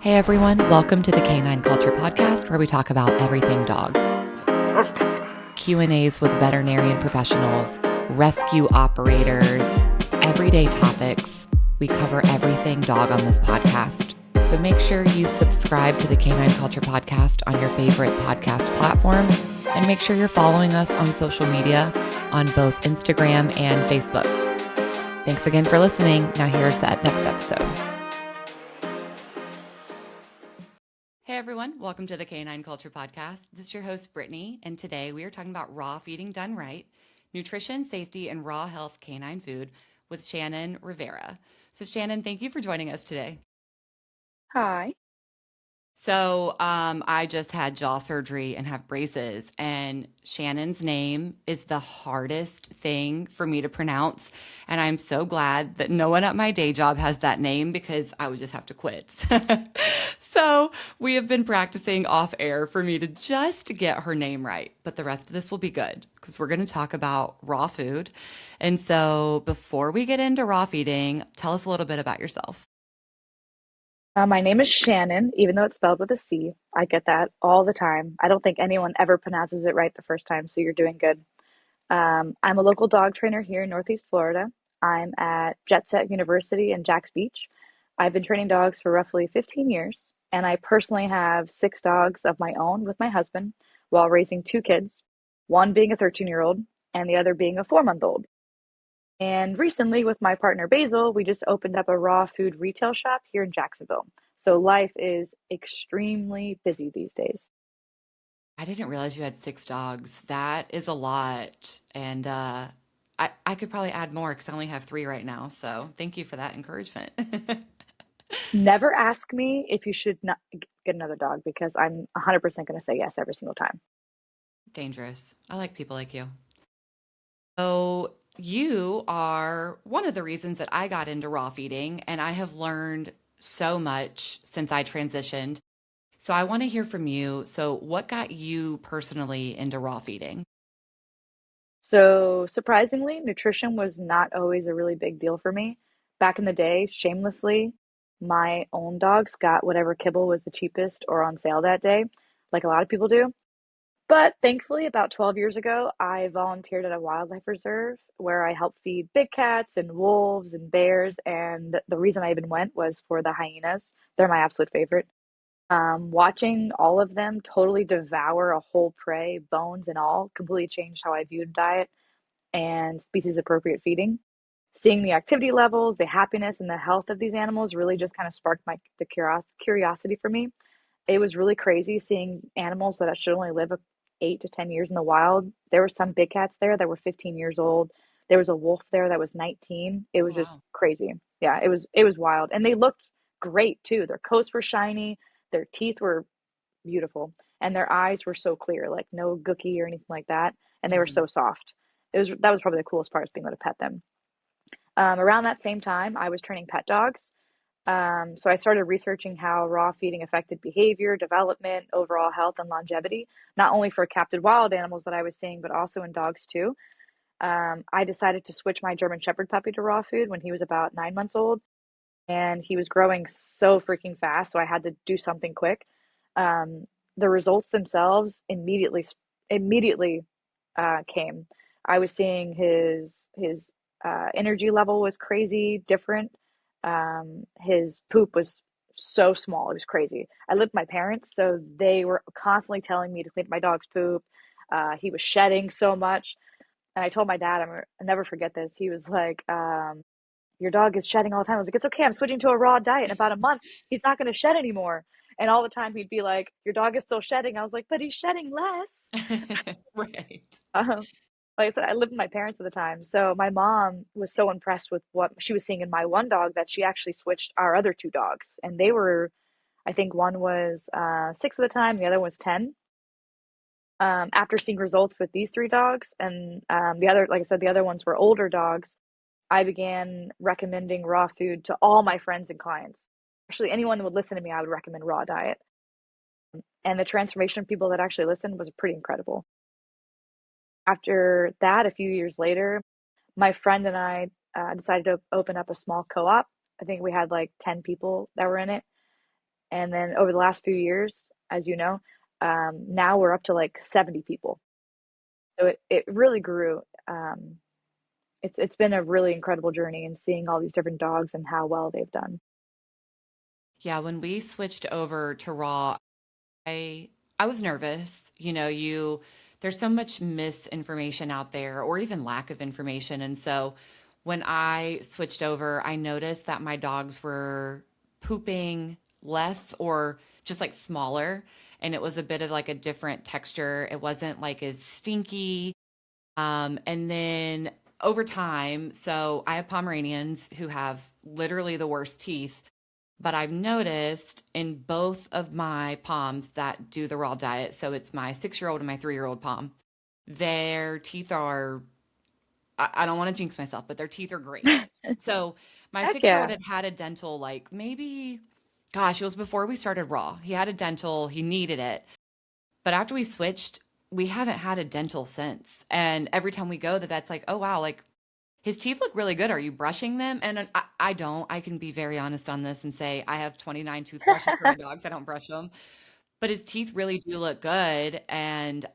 Hey everyone, welcome to the Canine Culture Podcast, where we talk about everything dog. Q&As with veterinarian professionals, rescue operators, everyday topics. We cover everything dog on this podcast. So make sure you subscribe to the Canine Culture Podcast on your favorite podcast platform, and make sure you're following us on social media on both Instagram and Facebook. Thanks again for listening. Now here's that next episode. Hey everyone, welcome to the Canine Culture Podcast. This is your host, Brittany, and today we are talking about raw feeding done right, nutrition, safety, and raw health canine food with Chanin Rivera. So Chanin, thank you for joining us today. Hi. So I just had jaw surgery and have braces, and Shannon's name is the hardest thing for me to pronounce. And I'm so glad that no one at my day job has that name, because I would just have to quit. So we have been practicing off air for me to just get her name right. But the rest of this will be good, because we're going to talk about raw food. And so before we get into raw feeding, tell us a little bit about yourself. My name is Shannon, even though it's spelled with a C. I get that all the time. I don't think anyone ever pronounces it right the first time, so you're doing good. I'm a local dog trainer here in Northeast Florida. I'm at Jet Set University in Jax Beach. I've been training dogs for roughly 15 years, and I personally have 6 dogs of my own with my husband while raising 2 kids, one being a 13-year-old and the other being a 4-month-old. And recently, with my partner Basil, we just opened up a raw food retail shop here in Jacksonville. So life is extremely busy these days. I didn't realize you had 6 dogs. That is a lot. And I could probably add more, because I only have 3 right now. So thank you for that encouragement. Never ask me if you should not get another dog, because I'm 100% going to say yes every single time. Dangerous. I like people like you. So you are one of the reasons that I got into raw feeding, and I have learned so much since I transitioned. So I want to hear from you. So what got you personally into raw feeding? So surprisingly, nutrition was not always a really big deal for me. Back in the day, shamelessly, my own dogs got whatever kibble was the cheapest or on sale that day, like a lot of people do. But thankfully, about 12 years ago, I volunteered at a wildlife reserve where I helped feed big cats and wolves and bears. And the reason I even went was for the hyenas. They're my absolute favorite. Watching all of them totally devour a whole prey, bones and all, completely changed how I viewed diet and species appropriate feeding. Seeing the activity levels, the happiness, and the health of these animals really just kind of sparked the curiosity for me. It was really crazy seeing animals that should only live 8 to 10 years in the wild. There were some big cats there that were 15 years old. There was a wolf there that was 19. It was just Wow. crazy. Yeah, it was wild. And they looked great too. Their coats were shiny, their teeth were beautiful, and their eyes were so clear, like no gooky or anything like that. And they were Mhm. so soft. That was probably the coolest part, is being able to pet them. Around that same time, I was training pet dogs. So I started researching how raw feeding affected behavior, development, overall health, and longevity, not only for captive wild animals that I was seeing, but also in dogs too. I decided to switch my German Shepherd puppy to raw food when he was about 9 months old, and he was growing so freaking fast. So I had to do something quick. The results themselves immediately came. I was seeing his energy level was crazy different. His poop was so small. It was crazy. I lived with my parents, so they were constantly telling me to clean my dog's poop. He was shedding so much. And I told my dad, I'll never forget this. He was like, your dog is shedding all the time. I was like, it's okay. I'm switching to a raw diet. In about a month, he's not going to shed anymore. And all the time he'd be like, your dog is still shedding. I was like, but he's shedding less. Right. Um, like I said, I lived with my parents at the time. So my mom was so impressed with what she was seeing in my one dog that she actually switched our other 2 dogs. And they were, I think one was 6 at the time, the other was 10. After seeing results with these 3 dogs, and the other, like I said, the other ones were older dogs, I began recommending raw food to all my friends and clients. Actually, anyone that would listen to me, I would recommend raw diet. And the transformation of people that actually listened was pretty incredible. After that, a few years later, my friend and I decided to open up a small co-op. I think we had like 10 people that were in it. And then over the last few years, as you know, now we're up to like 70 people. So it really grew. It's been a really incredible journey and seeing all these different dogs and how well they've done. Yeah, when we switched over to Raw, I was nervous. There's so much misinformation out there or even lack of information. And so when I switched over, I noticed that my dogs were pooping less or just like smaller. And it was a bit of like a different texture. It wasn't like as stinky. And then over time, so I have Pomeranians who have literally the worst teeth. But I've noticed in both of my Poms that do the raw diet, so it's my 6-year-old and my 3-year-old Pom, their teeth are, I don't want to jinx myself, but their teeth are great. So my Heck 6-year-old yeah. had a dental like maybe, gosh, it was before we started Raw. He had a dental, he needed it. But after we switched, we haven't had a dental since. And every time we go, the vet's like, oh, wow, like his teeth look really good. Are you brushing them? And I don't. I can be very honest on this and say I have 29 toothbrushes for my dogs. I don't brush them. But his teeth really do look good. And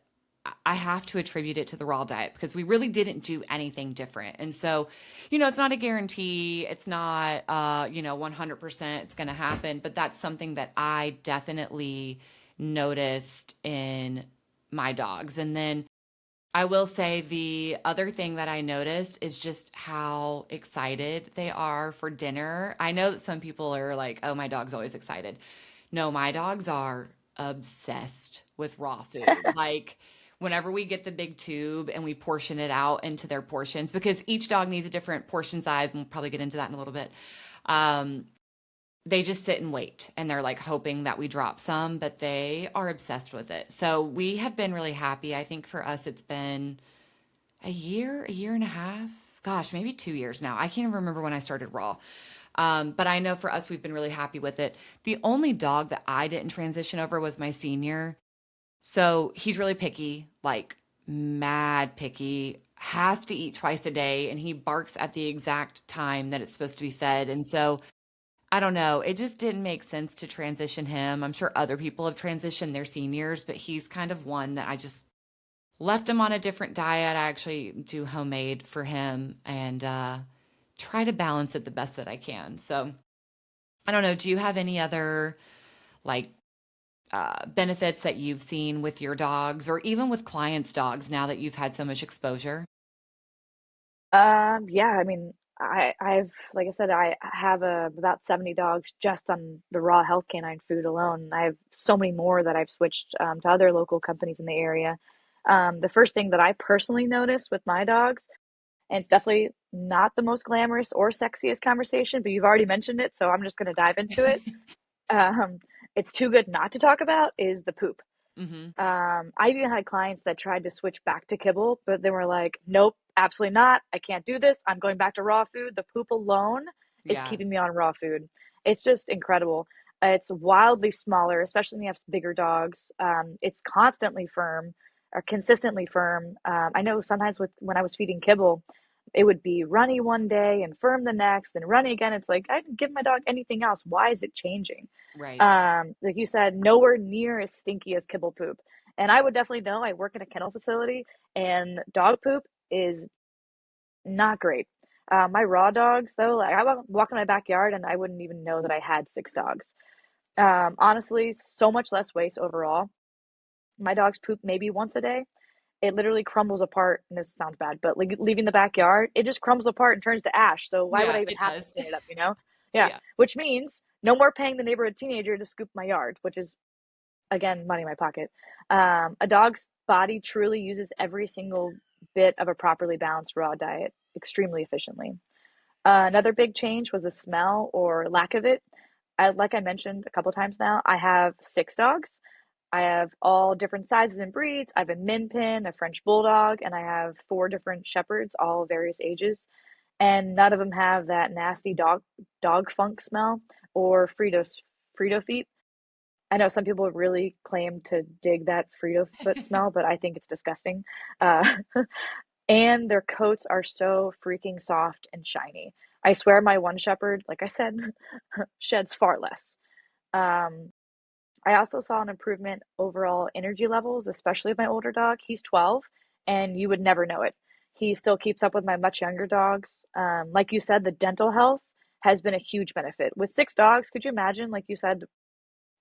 I have to attribute it to the raw diet because we really didn't do anything different. And so, it's not a guarantee. It's not, 100% it's going to happen. But that's something that I definitely noticed in my dogs. And then I will say the other thing that I noticed is just how excited they are for dinner. I know that some people are like, oh, my dog's always excited. No, my dogs are obsessed with raw food. Like, whenever we get the big tube and we portion it out into their portions, because each dog needs a different portion size, and we'll probably get into that in a little bit. They just sit and wait and they're like hoping that we drop some, but they are obsessed with it. So we have been really happy. I think for us, it's been a year and a half. Gosh, maybe 2 years now. I can't even remember when I started Raw. But I know for us, we've been really happy with it. The only dog that I didn't transition over was my senior. So he's really picky, like mad picky, has to eat twice a day, and he barks at the exact time that it's supposed to be fed. And so I don't know. It just didn't make sense to transition him. I'm sure other people have transitioned their seniors, but he's kind of one that I just left him on a different diet. I actually do homemade for him and try to balance it the best that I can. So I don't know. Do you have any other like benefits that you've seen with your dogs or even with clients' dogs now that you've had so much exposure? Yeah, I mean, I've like I said, I have about 70 dogs just on the Raw Health Canine Food alone. I have so many more that I've switched to other local companies in the area. The first thing that I personally noticed with my dogs, and it's definitely not the most glamorous or sexiest conversation, but you've already mentioned it, so I'm just going to dive into it. Um, it's too good not to talk about is the poop. Hmm. I even had clients that tried to switch back to kibble, but they were like, nope, absolutely not. I can't do this. I'm going back to raw food. The poop alone is Yeah. keeping me on raw food. It's just incredible. It's wildly smaller, especially when you have bigger dogs. It's constantly firm or consistently firm. I know sometimes when I was feeding kibble, it would be runny one day and firm the next and runny again. It's like, I didn't give my dog anything else. Why is it changing? Right. Like you said, nowhere near as stinky as kibble poop. And I would definitely know. I work in a kennel facility, and dog poop is not great. My raw dogs, though, like I walk in my backyard and I wouldn't even know that I had 6 dogs. Honestly, so much less waste overall. My dogs poop maybe once a day. It literally crumbles apart, and this sounds bad, but like leaving the backyard, it just crumbles apart and turns to ash. So why would Yeah, I even it have to does. clean it up, you know? Yeah. Yeah. Which means no more paying the neighborhood teenager to scoop my yard, which is again money in my pocket. A dog's body truly uses every single bit of a properly balanced raw diet extremely efficiently. Another big change was the smell or lack of it. Like I mentioned a couple times now, I have 6 dogs. I have all different sizes and breeds. I have a Min Pin, a French Bulldog, and I have 4 different Shepherds, all various ages. And none of them have that nasty dog funk smell or Frito feet. I know some people really claim to dig that Frito foot smell, but I think it's disgusting. Uh, and their coats are so freaking soft and shiny. I swear my one Shepherd, like I said, sheds far less. Um, I also saw an improvement overall energy levels, especially with my older dog. He's 12, and you would never know it. He still keeps up with my much younger dogs. Like you said, the dental health has been a huge benefit. With 6 dogs, could you imagine, like you said,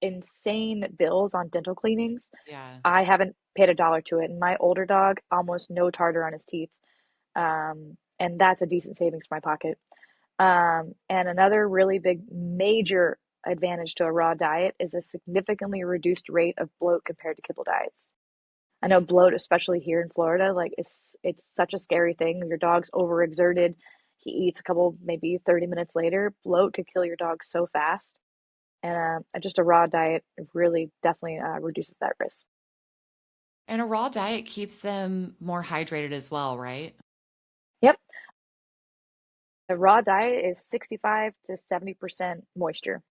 insane bills on dental cleanings? Yeah. I haven't paid a dollar to it. And my older dog, almost no tartar on his teeth. And that's a decent savings for my pocket. And another really big major advantage to a raw diet is a significantly reduced rate of bloat compared to kibble diets. I know bloat, especially here in Florida, like it's such a scary thing. Your dog's overexerted. He eats a couple, maybe 30 minutes later. Bloat could kill your dog so fast. And just a raw diet really definitely reduces that risk. And a raw diet keeps them more hydrated as well, right? Yep. A raw diet is 65 to 70% moisture,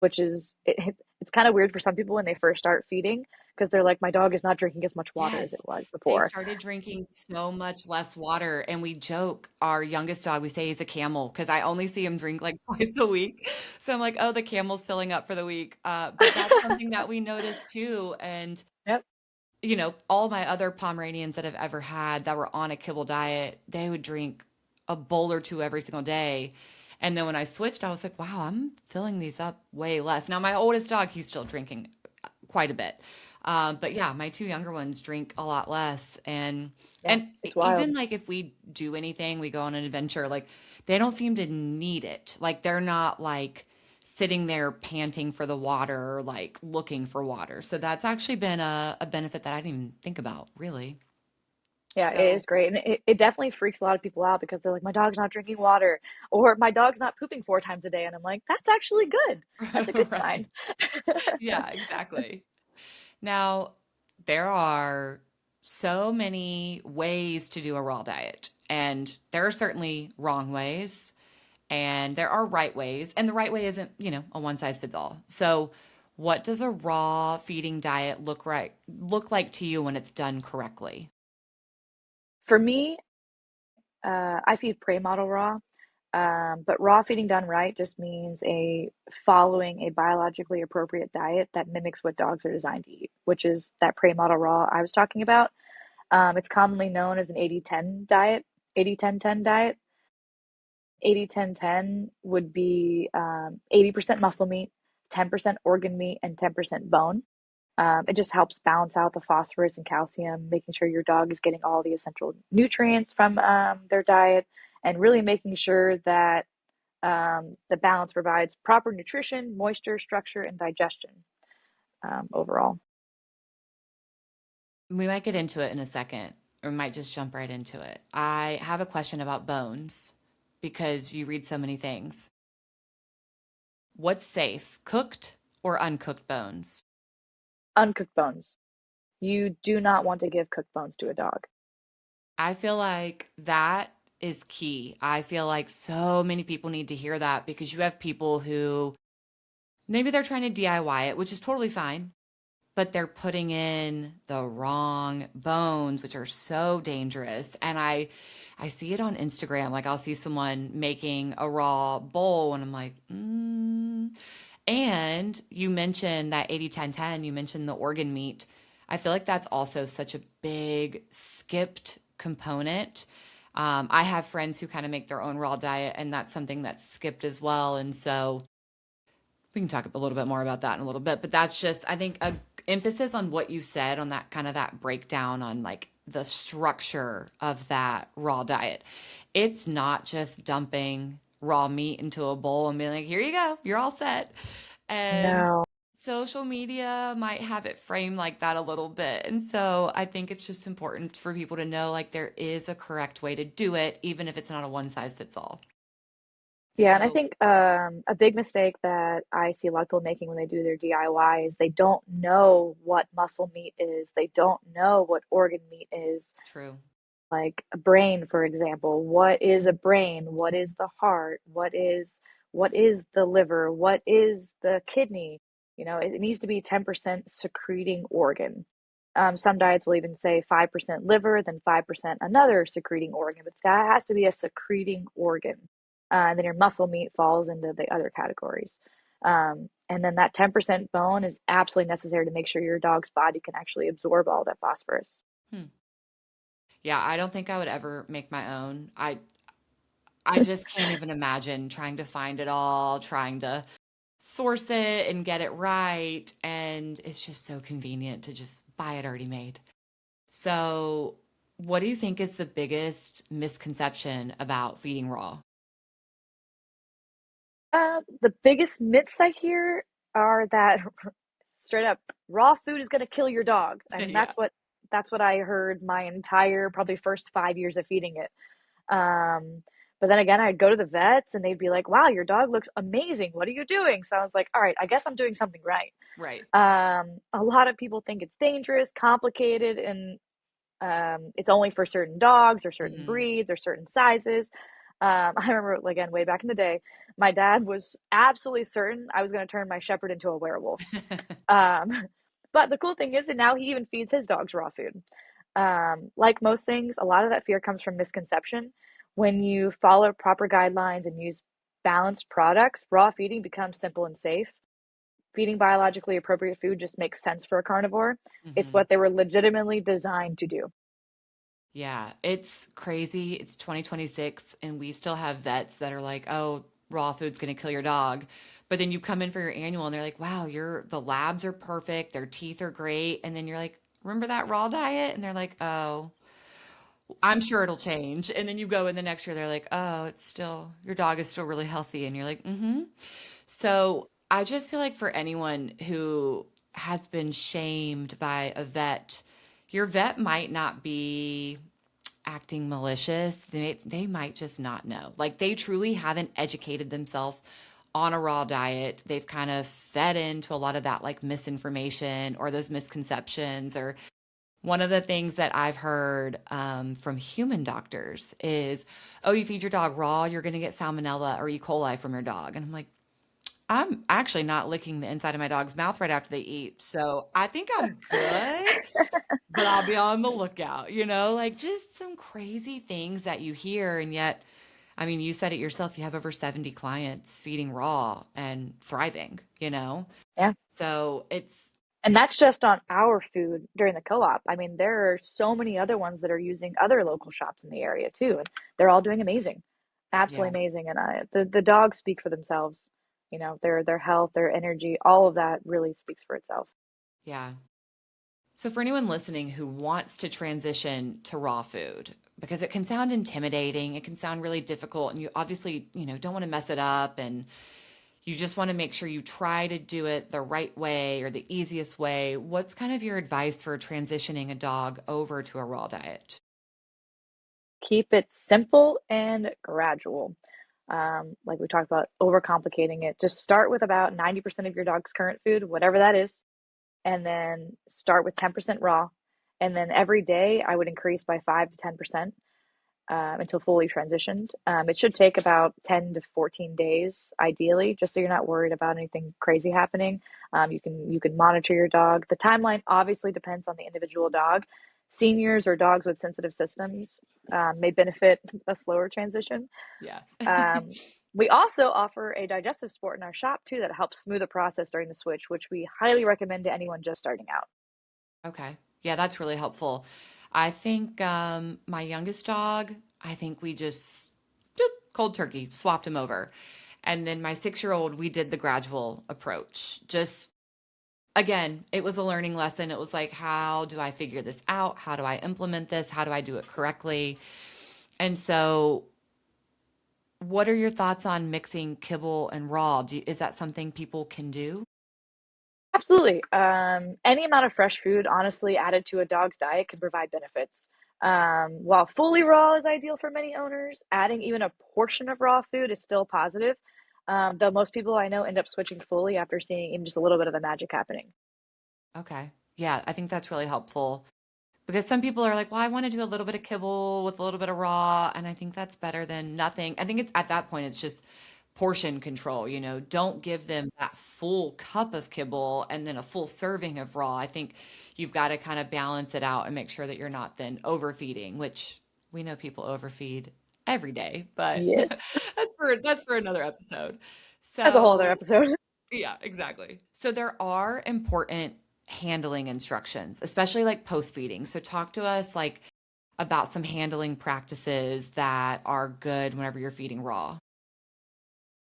which is it's kind of weird for some people when they first start feeding because they're like, my dog is not drinking as much water as it Yes. was They before. started drinking so much less water. And we joke, our youngest dog, we say he's a camel because I only see him drink like twice a week. So I'm like, oh, the camel's filling up for the week. But that's something that we noticed too. And, Yep. all my other Pomeranians that I've ever had that were on a kibble diet, they would drink a bowl or two every single day. And then when I switched, I was like, wow, I'm filling these up way less. Now, my oldest dog, he's still drinking quite a bit. But yeah, my two younger ones drink a lot less. And Yeah, and it's even wild. like if we do anything, we go on an adventure, like they don't seem to need it. Like they're not like sitting there panting for the water or like looking for water. So that's actually been a benefit that I didn't even think about, really. Yeah, it is So great. And it definitely freaks a lot of people out because they're like, my dog's not drinking water or my dog's not pooping 4 times a day. And I'm like, that's actually good. That's a good sign. right. Yeah, exactly. Now, there are so many ways to do a raw diet, and there are certainly wrong ways, and there are right ways, and the right way isn't, a one size fits all. So, what does a raw feeding diet look like to you when it's done correctly? For me, I feed prey model raw, but raw feeding done right just means a following a biologically appropriate diet that mimics what dogs are designed to eat, which is that prey model raw I was talking about. It's commonly known as an 80-10 diet, 80-10-10 diet. 80-10-10 would be 80% muscle meat, 10% organ meat, and 10% bone. It just helps balance out the phosphorus and calcium, making sure your dog is getting all the essential nutrients from their diet, and really making sure that the balance provides proper nutrition, moisture, structure, and digestion overall. We might get into it in a second, or we might just jump right into it. I have a question about bones because you read so many things. What's safe, cooked or uncooked bones? Uncooked bones. You do not want to give cooked bones to a dog. I feel like that is key. I feel like so many people need to hear that because you have people who maybe they're trying to DIY it, which is totally fine, but they're putting in the wrong bones, which are so dangerous. And I see it on Instagram. Like I'll see someone making a raw bowl and I'm like, And you mentioned that 80-10-10, you mentioned the organ meat. I feel like that's also such a big skipped component. I have friends who kind of make their own raw diet, and that's something that's skipped as well. And so we can talk a little bit more about that in a little bit. But that's just, I think, a emphasis on what you said on that kind of that breakdown on like the structure of that raw diet. It's not just dumping raw meat into a bowl and being like, here you go, you're all set. And No. social media might have it framed like that a little bit. And so I think it's just important for people to know like there is a correct way to do it, even if it's not a one size fits all. Yeah, and I So think a big mistake that I see a lot of people making when they do their DIY is they don't know what muscle meat is. They don't know what organ meat is. true. Like a brain, for example. What is a brain? What is the heart? What is the liver? What is the kidney? It needs to be 10% secreting organ. Some diets will even say 5% liver, then 5% another secreting organ, but that has to be a secreting organ. And then your muscle meat falls into the other categories. And then that 10% bone is absolutely necessary to make sure your dog's body can actually absorb all that phosphorus. Hmm. Yeah, I don't think I would ever make my own. I just can't even imagine trying to find it all, trying to source it and get it right. And it's just so convenient to just buy it already made. So, what do you think is the biggest misconception about feeding raw? The biggest myths I hear are that straight up raw food is going to kill your dog. I mean, Yeah. that's what I heard my entire probably first 5 years of feeding it. But then again, I'd go to the vets and they'd be like, "Wow, your dog looks amazing. What are you doing?" So I was like, "All right, I guess I'm doing something right." Right. A lot of people think it's dangerous, complicated, and it's only for certain dogs or certain Hmm. breeds or certain sizes. I remember, again, way back in the day, my dad was absolutely certain I was going to turn my shepherd into a werewolf. Um, but the cool thing is that now he even feeds his dogs raw food. Like most things, a lot of that fear comes from misconception. When you follow proper guidelines and use balanced products, raw feeding becomes simple and safe. Feeding biologically appropriate food just makes sense for a carnivore. It's Hmm. what they were legitimately designed to do. Yeah, it's crazy. It's 2026 and we still have vets that are like, "Oh, raw food's going to kill your dog." But then you come in for your annual and they're like, "Wow, the labs are perfect, their teeth are great." And then you're like, "Remember that raw diet?" And they're like, "Oh, I'm sure it'll change." And then you go in the next year, they're like, "Oh, it's still your dog is still really healthy." And you're like, "Mm-hmm." So, I just feel like for anyone who has been shamed by a vet, your vet might not be acting malicious. They might just not know. Like they truly haven't educated themselves on a raw diet. They've kind of fed into a lot of that like misinformation or those misconceptions. Or one of the things that I've heard from human doctors is, "Oh, you feed your dog raw, you're going to get salmonella or E. coli from your dog." And I'm like, I'm actually not licking the inside of my dog's mouth right after they eat. So I think I'm good, but I'll be on the lookout, like just some crazy things that you hear. And yet, I mean, you said it yourself, you have over 70 clients feeding raw and thriving, you know? Yeah. So it's, And that's just on our food during the co-op. I mean, there are so many other ones that are using other local shops in the area too, and they're all doing amazing, yeah, absolutely amazing. And the dogs speak for themselves. You know, their health, their energy, all of that really speaks for itself. yeah. So for anyone listening who wants to transition to raw food, because it can sound intimidating, it can sound really difficult, and you obviously, don't want to mess it up and you just want to make sure you try to do it the right way or the easiest way. What's kind of your advice for transitioning a dog over to a raw diet? Keep it simple and gradual. Like we talked about, overcomplicating it. Just start with about 90% of your dog's current food, whatever that is, and then start with 10% raw. And then every day I would increase by 5 to 10% until fully transitioned. It should take about 10 to 14 days, ideally, just so you're not worried about anything crazy happening. You can monitor your dog. The timeline obviously depends on the individual dog. Seniors or dogs with sensitive systems may benefit a slower transition. Yeah. Um, we also offer a digestive support in our shop too that helps smooth the process during the switch, which we highly recommend to anyone just starting out. Okay. Yeah, that's really helpful. I think my youngest dog, I think we just doop, cold turkey, swapped him over. And then my 6 year old, we did the gradual approach. Just again, it was a learning lesson. It was like, how do I figure this out? How do I implement this? How do I do it correctly? And so, what are your thoughts on mixing kibble and raw? Is that something people can do? Absolutely. Any amount of fresh food, honestly, added to a dog's diet can provide benefits. While fully raw is ideal for many owners, adding even a portion of raw food is still positive. Though most people I know end up switching fully after seeing even just a little bit of the magic happening. Okay. Yeah, I think that's really helpful because some people are like, well, I want to do a little bit of kibble with a little bit of raw. And I think that's better than nothing. I think it's at that point, it's just portion control. Don't give them that full cup of kibble and then a full serving of raw. I think you've got to kind of balance it out and make sure that you're not then overfeeding, which we know people overfeed every day, but Yes, that's for another episode. that's a whole other So episode. Yeah, exactly. So there are important handling instructions, especially like post feeding. So talk to us like about some handling practices that are good whenever you're feeding raw.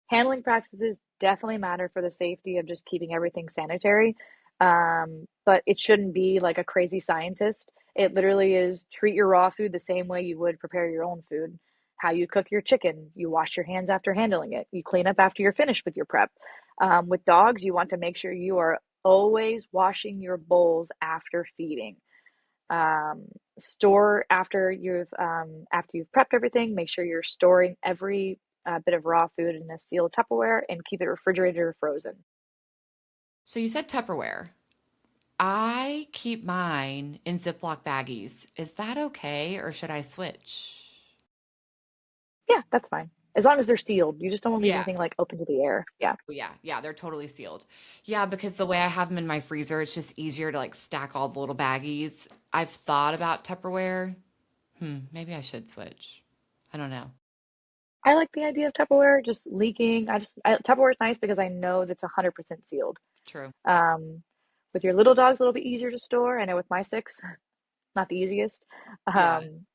Handling practices definitely matter for the safety of just keeping everything sanitary. But it shouldn't be like a crazy scientist. It literally is treat your raw food the same way you would prepare your own food. How you cook your chicken, you wash your hands after handling it, you clean up after you're finished with your prep. With dogs, you want to make sure you are always washing your bowls after feeding. um, Store after you've prepped everything. Make sure you're storing every bit of raw food in a sealed Tupperware and keep it refrigerated or frozen. So you said Tupperware. I keep mine in Ziploc baggies. Is that okay or should I switch? Yeah, that's fine as long as they're sealed. You just don't want to leave Yeah. anything like open to the air. Yeah. Yeah, yeah, they're totally sealed. Yeah, because the way I have them in my freezer, it's just easier to like stack all the little baggies. I've thought about Tupperware. Maybe I should switch. I don't know. I like the idea of Tupperware just leaking. Tupperware is nice because I know that's 100% sealed. True. Um, with your little dogs, a little bit easier to store. I know with my six, not the easiest. Yeah, Um,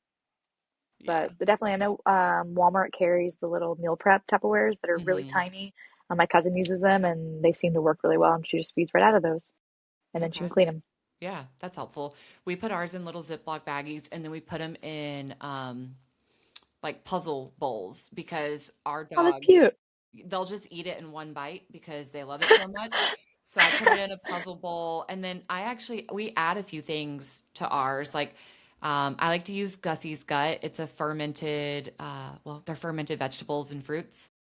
yeah. but definitely, I know Walmart carries the little meal prep Tupperwares that are really Hmm. tiny. My cousin uses them, and they seem to work really well. And she just feeds right out of those, and then she can Okay. clean them. Yeah, that's helpful. We put ours in little Ziploc baggies and then we put them in like puzzle bowls because our Oh, that's dogs, cute. they'll just eat it in one bite because they love it so much. So I put it in a puzzle bowl and then we add a few things to ours. Like I like to use Gussie's gut. It's a fermented, they're fermented vegetables and fruits.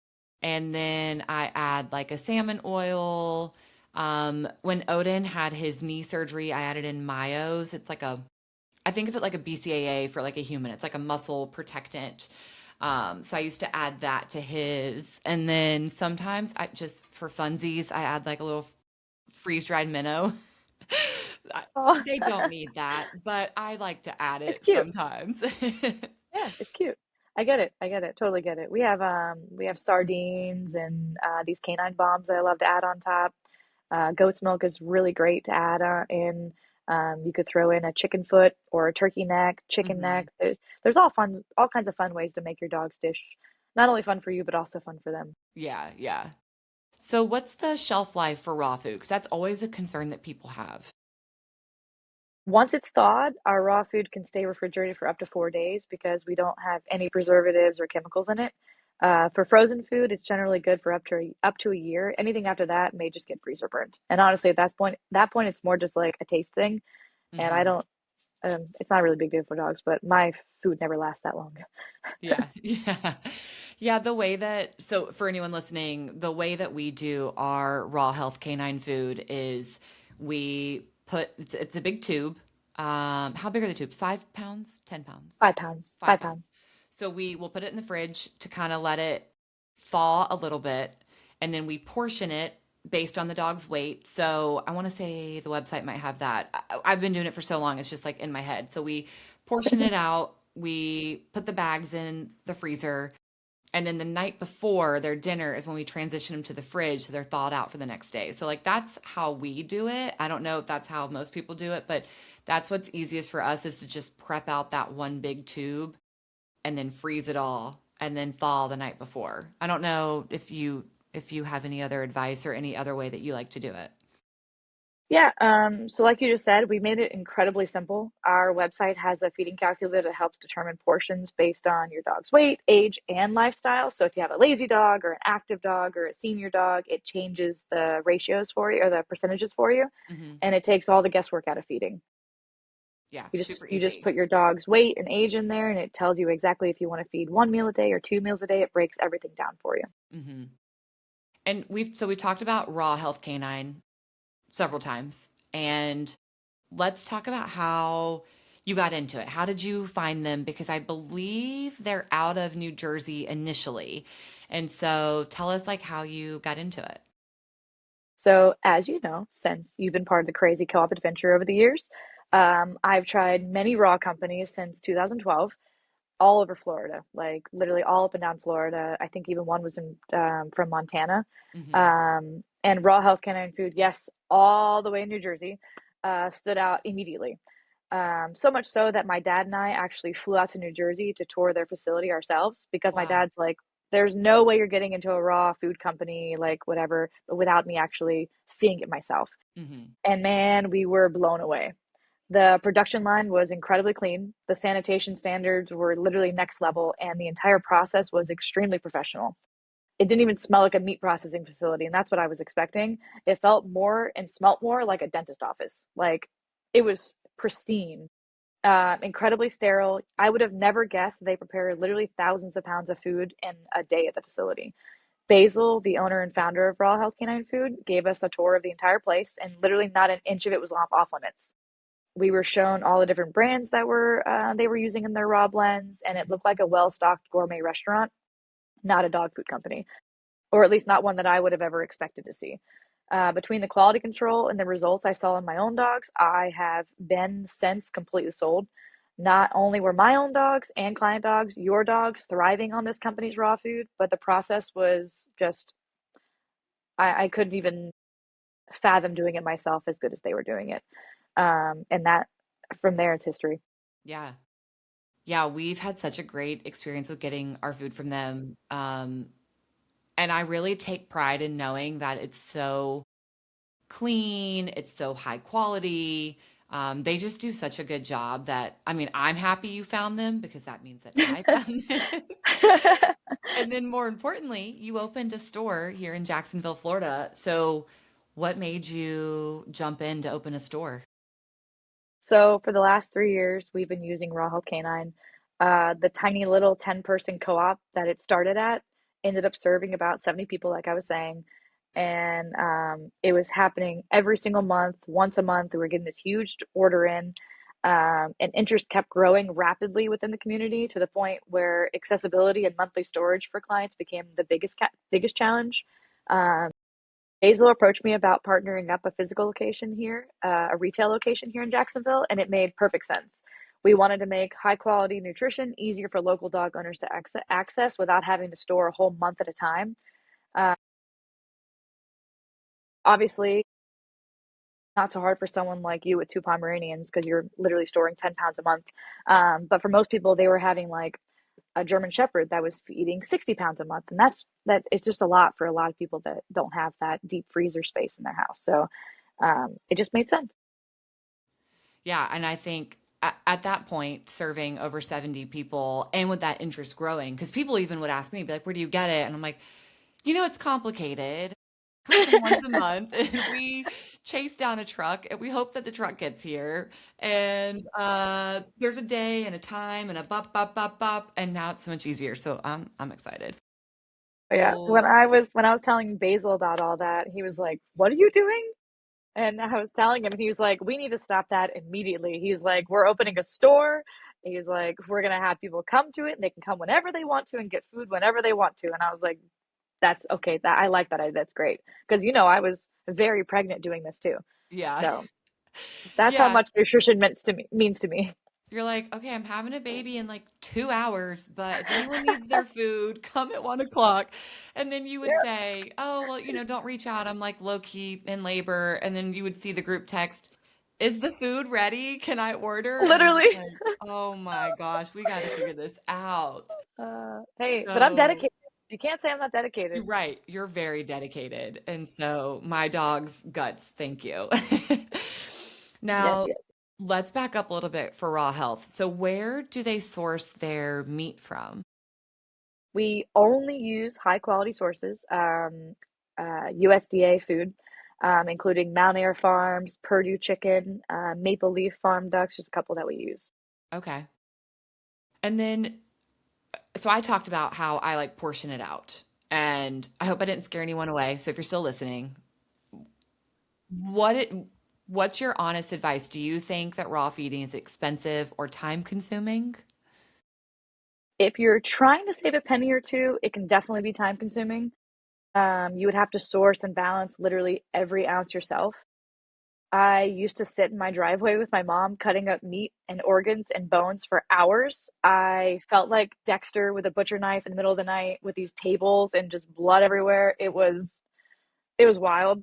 And then I add like a salmon oil. When Odin had his knee surgery, I added in Myos. I think of it like a BCAA for like a human. It's like a muscle protectant. So I used to add that to his. And then sometimes I just for funsies, I add like a little freeze dried minnow. Oh, They don't need that, but I like to add it's it cute. sometimes. Yeah, it's cute. I get it. I get it. Totally get it. We have sardines and these canine bombs that I love to add on top. Goat's milk is really great to add in. You could throw in a chicken foot or a turkey neck, chicken neck. Hmm. There's all kinds of fun ways to make your dog's dish not only fun for you but also fun for them. Yeah, yeah. So, what's the shelf life for raw food? Because that's always a concern that people have. Once it's thawed, our raw food can stay refrigerated for up to 4 days because we don't have any preservatives or chemicals in it. For frozen food, it's generally good for up to a year. Anything after that may just get freezer burned. And honestly, at that point, it's more just like a taste thing. And I Hmm. don't. It's not a really big deal for dogs, but my food never lasts that long. Yeah, yeah. Yeah, so for anyone listening, the way that we do our Raw Health Canine Food is it's a big tube. How big are the tubes? 5 pounds? 10 pounds? 5 pounds. Five Five pounds. pounds. So we will put it in the fridge to kind of let it thaw a little bit, and then we portion it based on the dog's weight. So I want to say the website might have that. I've been doing it for so long, it's just like in my head. So we portion it out, we put the bags in the freezer, and then the night before their dinner is when we transition them to the fridge so they're thawed out for the next day. So like that's how we do it. I don't know if that's how most people do it, but that's what's easiest for us is to just prep out that one big tube and then freeze it all and then thaw the night before. I don't know if you have any other advice or any other way that you like to do it. Yeah, so like you just said, we made it incredibly simple. Our website has a feeding calculator that helps determine portions based on your dog's weight, age, and lifestyle. So if you have a lazy dog or an active dog or a senior dog, it changes the ratios for you or the percentages for you, Hmm. and it takes all the guesswork out of feeding. Yeah, You just super you just easy. put your dog's weight and age in there, and it tells you exactly if you want to feed one meal a day or 2 meals a day. It breaks everything down for you. Hmm. And we've talked about Raw Health Canine several times, and let's talk about how you got into it. How did you find them? Because I believe they're out of New Jersey initially. And so tell us like how you got into it. So, as you know, since you've been part of the crazy co-op adventure over the years, I've tried many raw companies since 2012. all over Florida, like literally all up and down Florida. I think even one was in from Montana. Hmm. And Raw Health Canine Food, yes, all the way in New Jersey, stood out immediately. So much so that my dad and I actually flew out to New Jersey to tour their facility ourselves because my Wow. dad's like, there's no way you're getting into a raw food company, like whatever, without me actually seeing it myself. Hmm. And man, we were blown away. The production line was incredibly clean. The sanitation standards were literally next level, and the entire process was extremely professional. It didn't even smell like a meat processing facility, and that's what I was expecting. It felt more and smelt more like a dentist office. Like it was pristine, incredibly sterile. I would have never guessed they prepare literally thousands of pounds of food in a day at the facility. Basil, the owner and founder of Raw Health Canine Food, gave us a tour of the entire place, and literally not an inch of it was off limits. We were shown all the different brands that were they were using in their raw blends, and it looked like a well-stocked gourmet restaurant, not a dog food company, or at least not one that I would have ever expected to see. Between the quality control and the results I saw in my own dogs, I have been since completely sold. Not only were my own dogs and client dogs, your dogs, thriving on this company's raw food, but the process was just, I couldn't even fathom doing it myself as good as they were doing it. And that from there, it's history. Yeah. Yeah, we've had such a great experience with getting our food from them. And I really take pride in knowing that it's so clean, it's so high quality. They just do such a good job that, I mean, I'm happy you found them because that means that I found them. And then more importantly, you opened a store here in Jacksonville, Florida. So what made you jump in to open a store? So for the last 3 years, we've been using Raw Health Canine. The tiny little 10-person co-op that it started at ended up serving about 70 people, like I was saying. And it was happening every single month, once a month. We were getting this huge order in. And interest kept growing rapidly within the community to the point where accessibility and monthly storage for clients became the biggest challenge. Um, Basil approached me about partnering up a physical location here, a retail location here in Jacksonville, and it made perfect sense. We wanted to make high quality nutrition easier for local dog owners to access without having to store a whole month at a time. Uh, Obviously, not so hard for someone like you with two Pomeranians because you're literally storing 10 pounds a month. But for most people, they were having like a German Shepherd that was eating 60 pounds a month. And that it's just a lot for a lot of people that don't have that deep freezer space in their house. So it just made sense. Yeah, and I think at that point, serving over 70 people and with that interest growing, because people even would ask me, be like, where do you get it? And I'm like, it's complicated. It comes in once a month, and we chase down a truck, and we hope that the truck gets here. And there's a day and a time and a bop, bop, bop, bop, and now it's so much easier. So I'm excited. Yeah. Oh, When I was telling Basil about all that, he was like, "What are you doing?" And I was telling him, and he was like, "We need to stop that immediately." He's like, "We're opening a store." He's like, "We're gonna have people come to it, and they can come whenever they want to and get food whenever they want to." And I was like, "That's okay. That I like that. That's great." Because I was very pregnant doing this too. yeah. So that's how Yeah. much nutrition means to me. You're like, okay, I'm having a baby in like 2 hours, but if anyone needs their food, come at 1 o'clock. And then you would Yeah, say, oh, well, don't reach out. I'm like low key in labor. And then you would see the group text, is the food ready? Can I order? And I'm just literally. like, oh my gosh, we got to figure this out. Hey, but I'm So dedicated. You can't say I'm not you're dedicated. right. You're very dedicated. And so my dog's guts, thank you. Yes, Now, yes. let's back up a little bit for Raw Health. So, where do they source their meat from? We only use high quality sources, USDA food, including Mount Air Farms, Purdue Chicken, Maple Leaf Farm Ducks, just a couple that we use. Okay. And then, so I talked about how I like portion it out. And I hope I didn't scare anyone away. So, if you're still listening, what it, what's your honest advice? Do you think that raw feeding is expensive or time consuming? If you're trying to save a penny or two, it can definitely be time consuming. You would have to source and balance literally every ounce yourself. I used to sit in my driveway with my mom cutting up meat and organs and bones for hours. I felt like Dexter with a butcher knife in the middle of the night with these tables and just blood everywhere. It was wild.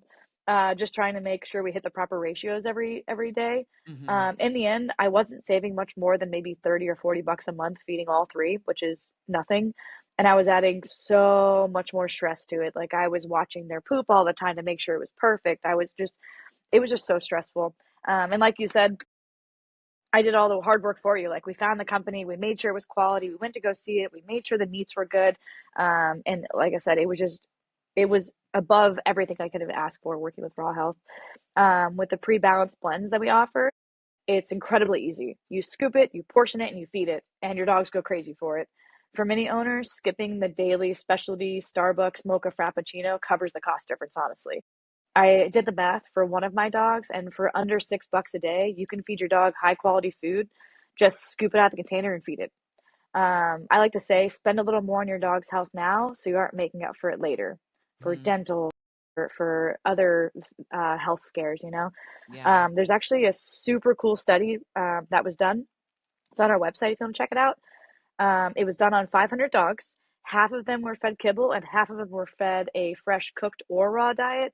Just trying to make sure we hit the proper ratios every day. Hmm. In the end, I wasn't saving much more than maybe 30 or $40 a month feeding all three, which is nothing. And I was adding so much more stress to it. Like I was watching their poop all the time to make sure it was perfect. It was just so stressful. And like you said, I did all the hard work for you. Like we found the company, we made sure it was quality, we went to go see it, we made sure the meats were good. And like I said, it was above everything I could have asked for working with Raw Health. With the pre-balanced blends that we offer, it's incredibly easy. You scoop it, you portion it, and you feed it, and your dogs go crazy for it. For many owners, skipping the daily specialty Starbucks mocha frappuccino covers the cost difference, honestly. I did the math for one of my dogs, and for under $6 a day, you can feed your dog high quality food. Just scoop it out of the container and feed it. I like to say, spend a little more on your dog's health now, so you aren't making up for it later, for Hmm. dental, for other health scares. Yeah. There's actually a super cool study that was done. It's on our website if you want to check it out. It was done on 500 dogs. Half of them were fed kibble, and half of them were fed a fresh cooked or raw diet.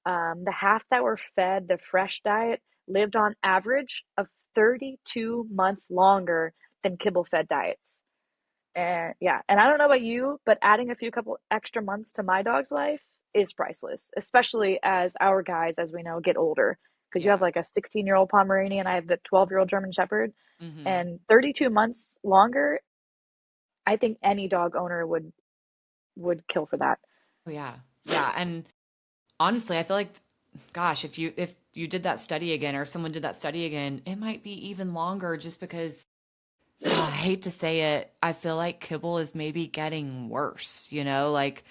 The half that were fed the fresh diet lived on average of 32 months longer than kibble fed diets. And yeah, and I don't know about you, but adding a few couple extra months to my dog's life is priceless, especially as our guys, as we know, get older. Because you have Yeah. like a 16-year-old Pomeranian, I have the 12-year-old German Shepherd, Hmm. and 32 months longer, I think any dog owner would kill for that. Oh, yeah. Yeah. And honestly, I feel like, gosh, if you did that study again, or if someone did that study again, it might be even longer just because I hate to say it, I feel like kibble is maybe getting worse, Like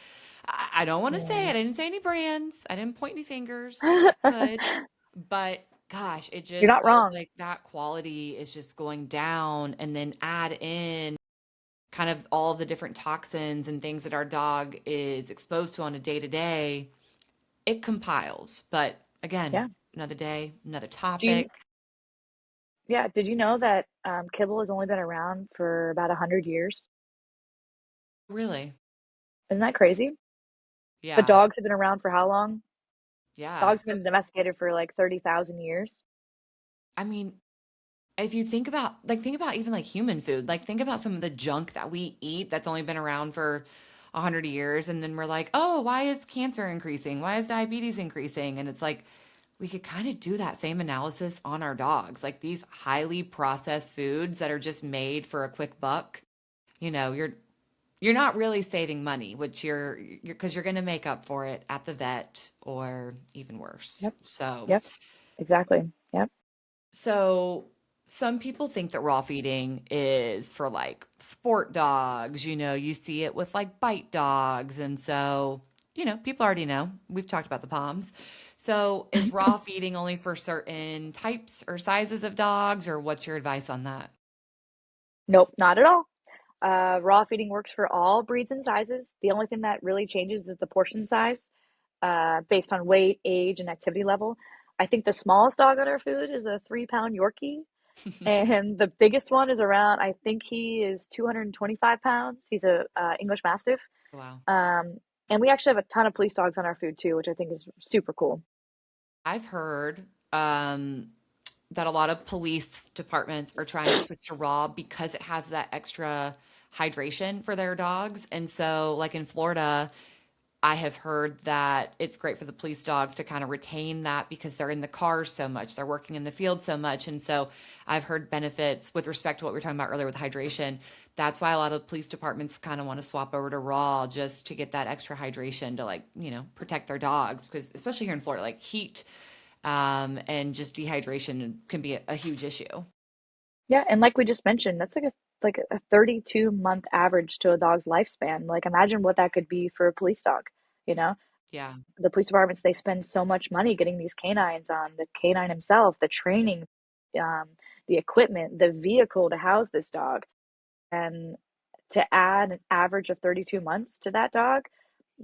I don't want to say it. I didn't say any brands. I didn't point any fingers. Good. But gosh, it You're just not feels wrong. like that quality is just going down, and then add in kind of all of the different toxins and things that our dog is exposed to on a day to day, it compiles. But again, Yeah. another day, another Do you, topic. yeah, did you know that kibble has only been around for about 100 years? Really? Isn't that crazy? But Yeah. dogs have been around for how long? Yeah. Dogs have been domesticated for like 30,000 years. I mean, if you think about even like human food, like think about some of the junk that we eat that's only been around for 100 years, and then we're like, oh, why is cancer increasing? Why is diabetes increasing? And it's like we could kind of do that same analysis on our dogs, like these highly processed foods that are just made for a quick buck. You're not really saving money, which you're because you're going to make up for it at the vet or even worse. Yep. So Yep. Exactly. Yep. So some people think that raw feeding is for like sport dogs. You see it with like bite dogs. And so, people already know. We've talked about the POMs. So is raw feeding only for certain types or sizes of dogs, or what's your advice on that? Nope, not at all. Raw feeding works for all breeds and sizes. The only thing that really changes is the portion size, based on weight, age, and activity level. I think the smallest dog on our food is a 3-pound Yorkie, and the biggest one is around. I think he is 225 pounds. He's a English Mastiff, Wow. um, and we actually have a ton of police dogs on our food too, which I think is super cool. I've heard that a lot of police departments are trying to switch to raw because it has that extra hydration for their dogs. And so, like in Florida, I have heard that it's great for the police dogs to kind of retain that because they're in the cars so much, they're working in the field so much. And so I've heard benefits with respect to what we were talking about earlier with hydration. That's why a lot of police departments kind of want to swap over to raw just to get that extra hydration to, like, protect their dogs, because especially here in Florida, like heat and just dehydration can be a huge issue. Yeah, and like we just mentioned, that's like a 32-month average to a dog's lifespan. Like imagine what that could be for a police dog, you know? Yeah. The police departments, they spend so much money getting these canines on the canine himself, the training, um, the equipment, the vehicle to house this dog. And to add an average of 32 months to that dog,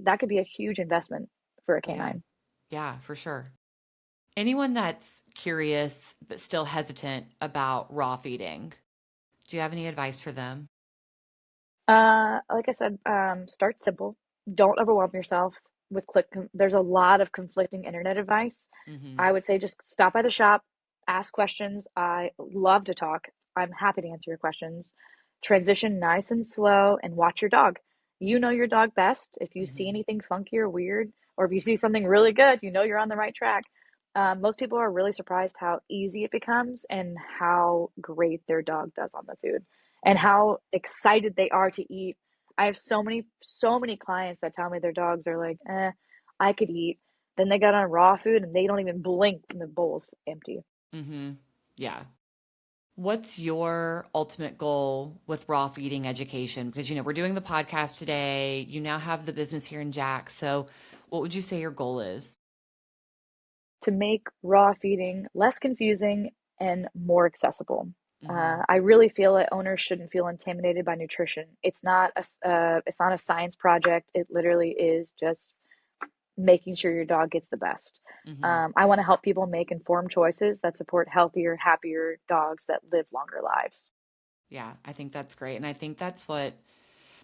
that could be a huge investment for a Oh, yeah. canine. Yeah, for sure. Anyone that's curious but still hesitant about raw feeding, do you have any advice for them? Like I said, start simple. Don't overwhelm yourself with there's a lot of conflicting internet advice. Mm-hmm. I would say just stop by the shop, ask questions. I love to talk. I'm happy to answer your questions. Transition nice and slow and watch your dog. You know your dog best. If you see Mm-hmm. anything funky or weird, or if you see something really good, you know you're on the right track. Most people are really surprised how easy it becomes and how great their dog does on the food and Yeah. how excited they are to eat. I have so many clients that tell me their dogs are like, I could eat. Then they got on raw food and they don't even blink and the bowl's empty. Mm-hmm. Yeah. What's your ultimate goal with raw feeding education? Because, we're doing the podcast today. You now have the business here in Jax. So what would you say your goal is? To make raw feeding less confusing and more accessible. Mm-hmm. I really feel that owners shouldn't feel intimidated by nutrition. It's not a science project. It literally is just making sure your dog gets the best. Mm-hmm. I want to help people make informed choices that support healthier, happier dogs that live longer lives. Yeah, I think that's great. And I think that's what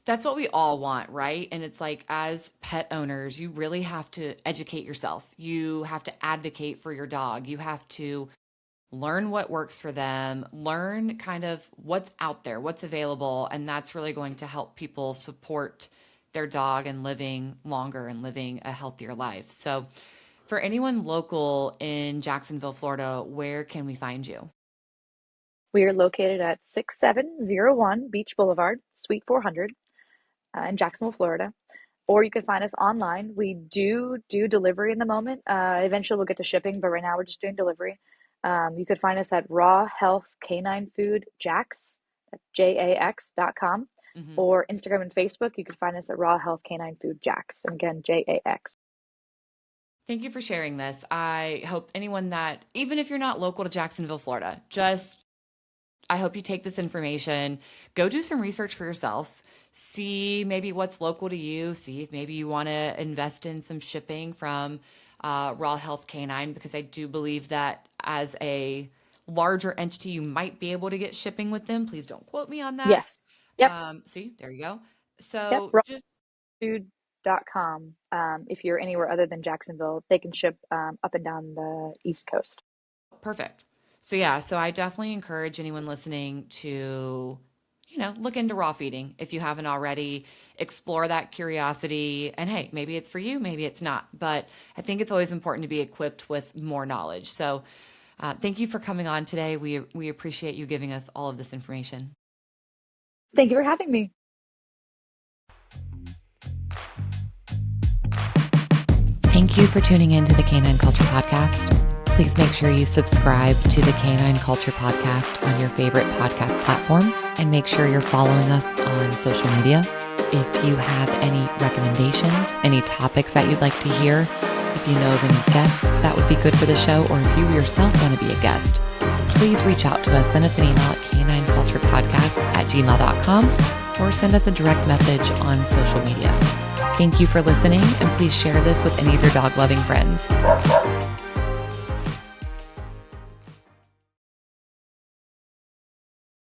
we all want, right? And it's like, as pet owners, you really have to educate yourself. You have to advocate for your dog. You have to learn what works for them, learn kind of what's out there, what's available. And that's really going to help people support their dog and living longer and living a healthier life. So for anyone local in Jacksonville, Florida, where can we find you? We are located at 6701 Beach Boulevard, Suite 400, in Jacksonville, Florida. Or you can find us online. We do delivery in the moment. Eventually we'll get to shipping, but right now we're just doing delivery. You could find us at Raw Health Canine Food Jax, JAX.com, Mm-hmm. or Instagram and Facebook. You can find us at Raw Health Canine Food Jax, and again, JAX. Thank you for sharing this. I hope anyone that, even if you're not local to Jacksonville, Florida, I hope you take this information, go do some research for yourself, see maybe what's local to you, see if maybe you want to invest in some shipping from Raw Health Canine, because I do believe that as a larger entity, you might be able to get shipping with them. Please don't quote me on that. Yes. Yep. See, there you go. Yep. So just Rawfood.com. If you're anywhere other than Jacksonville, they can ship up and down the East Coast. perfect. So I definitely encourage anyone listening to, look into raw feeding if you haven't already. Explore that curiosity, and hey, maybe it's for you, maybe it's not. But I think it's always important to be equipped with more knowledge. So thank you for coming on today. We appreciate you giving us all of this information. Thank you for having me. Thank you for tuning in to the Canine Culture Podcast. Please make sure you subscribe to the Canine Culture Podcast on your favorite podcast platform, and make sure you're following us on social media. If you have any recommendations, any topics that you'd like to hear, if you know of any guests that would be good for the show, or if you yourself want to be a guest, please reach out to us. Send us an email at canineculturepodcast@gmail.com, or send us a direct message on social media. Thank you for listening, and please share this with any of your dog-loving friends.